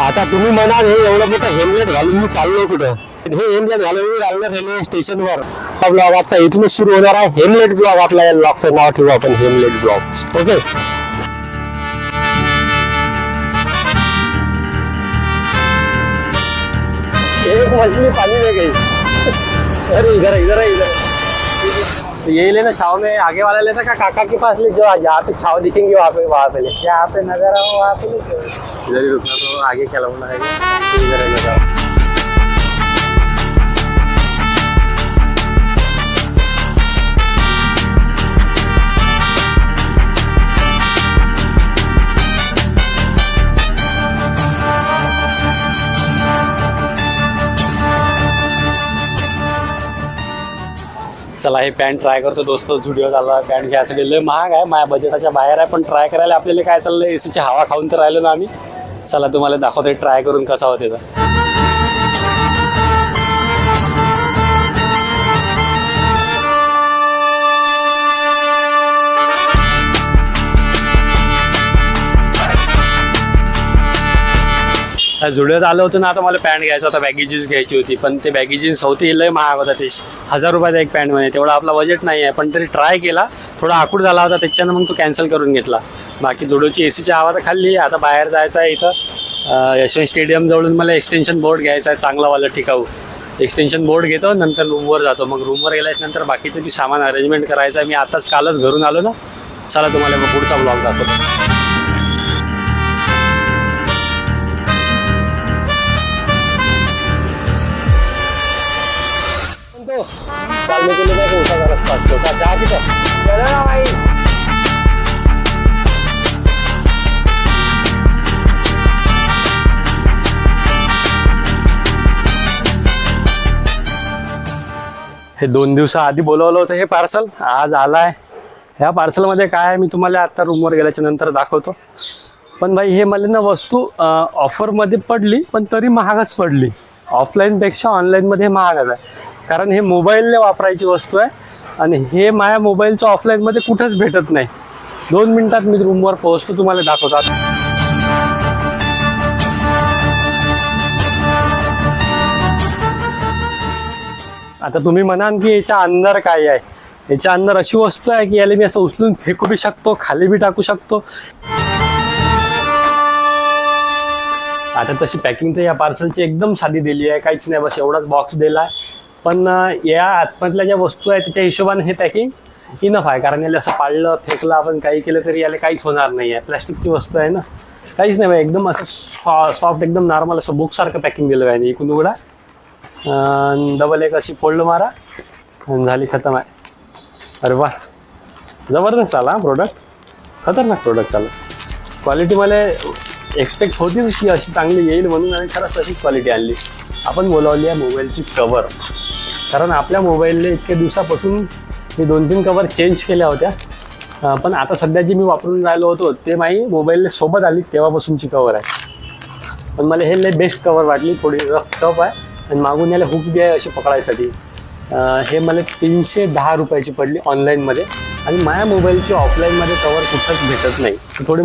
आता तुम्ही म्हणाल हे एवढं मोठं हेल्मेट घालून मी चाललो कुठं? हे हेल्मेट घालून मी चाललो रेल्वे स्टेशनवर. हा ब्लॉग आपला इथूनच सुरू होणार आहे. हेल्मेट ब्लॉग, आपला या ब्लॉगचं नाव ठेवू आपण हेल्मेट ब्लॉग. ओके. एक मछली पानी में गई. अरे इधर इधर इधर ये लेना छाव में आगे वाला लेता का काका के पास ले जो यहाँ पे छाव दिखेंगे वहाँ पे ले. यहाँ पे नजर आओ वहाँ पे इधर ही रुकना तो आगे क्या लगना है इधर ही लगा. चला हे पॅन्ट ट्राय करतो दोस्तो. जुडिओ झाला पॅन्ट घ्यायचं गेलं, महाग आहे, माझ्या बजेटाच्या बाहेर आहे, पण ट्राय करायला आपल्याला काय चाललं, एसीची हवा खाऊन तर राहिलो ना आम्ही. चला तुम्हाला दाखवते ट्राय करून कसा होते तर. जुडिओत आलो होतो ना, आता मला पॅन्ट घ्यायचा होता, बॅगी जीन्स घ्यायची होती, पण ते बॅगी जीन्स होती लय महाग होता. ते 1000 रुपयाचा एक पॅन्ट म्हणे, तेवढा आपला बजेट नाही आहे, पण तरी ट्राय केला. थोडा आकूड झाला होता त्याच्यानं मग तो कॅन्सल करून घेतला. बाकी जुडिओची एसीची हवा तर खाल्ली. आता बाहेर जायचं आहे, इथं यशवंत स्टेडियम जवळून मला एक्सटेन्शन बोर्ड घ्यायचा आहे, चांगलावाला टिकाऊ एक्सटेन्शन बोर्ड घेतो, नंतर रूमवर जातो. मग रूमवर गेल्यानंतर बाकीचं बी सामान अरेंजमेंट करायचं आहे. मी आताच कालच घरून आलो ना. चला तुम्हाला मग पुढचा ब्लॉग दाखवतो. चालने के लिए मैं उठा कर सकता हूँ. जा किधर? चलो ना भाई. हे 2 दिवसाआधी बोलवलं होतं हे पार्सल, आज आलाय. ह्या पार्सलमध्ये काय आहे मी तुम्हाला आता रूमवर गेल्याच्या नंतर दाखवतो. पण भाई हे मला ना वस्तू ऑफरमध्ये पडली, पण तरी महागच पडली. ऑफलाईनपेक्षा ऑनलाईनमध्ये महागच आहे, कारण हे मोबाईलने वापरायची वस्तू आहे आणि हे माझ्या मोबाईलचं ऑफलाईनमध्ये कुठंच भेटत नाही. 2 मिनिटात मी रूमवर पोहोचतो, तुम्हाला दाखवतात. आता तुम्ही म्हणाल की याच्या अंदर काय आहे. याच्या अंदर अशी वस्तू आहे की याला मी असं उचलून फेकू बी शकतो, खाली बी टाकू शकतो. आता तशी पॅकिंग तर या पार्सलची एकदम साधी दिली आहे, काहीच नाही, बस एवढाच बॉक्स दिला आहे. पण या आतमधल्या ज्या वस्तू आहेत त्याच्या हिशोबाने हे पॅकिंग इनफ आहे, कारण याला असं पाळलं फेकलं आपण काही केलं तरी याला काहीच होणार नाही आहे. प्लॅस्टिकची वस्तू आहे ना, काहीच नाही. एकदम असं सॉफ्ट एकदम नॉर्मल असं बुकसारखं पॅकिंग दिलं आहे. इकडून उघडा, डबल एक अशी फोल्ड मारा आणि झाली, खतम आहे. अरे वा, जबरदस्त आला प्रोडक्ट, खतरनाक प्रोडक्ट आला. क्वालिटी मला एक्सपेक्ट होतीच की अशी चांगली येईल म्हणून, आणि खरंच तशीच क्वालिटी आणली. आपण बोलावली आहे मोबाईलची कवर, कारण आपल्या मोबाईलने इतक्या दिवसापासून मी 2-3 कवर चेंज केल्या होत्या, पण आता सध्या जी मी वापरून राहिलो होतो ते माझी मोबाईलने सोबत आली तेव्हापासूनची कवर आहे. पण मला हे लय बेस्ट कवर वाटली, थोडी रफ टफ आहे आणि मागून याला हुक बी आहे अशी पकडायसाठी. हे मला 310 रुपयाची पडली ऑनलाईनमध्ये, आणि माझ्या मोबाईलची ऑफलाईनमध्ये कवर कुठंच भेटत नाही. थोडी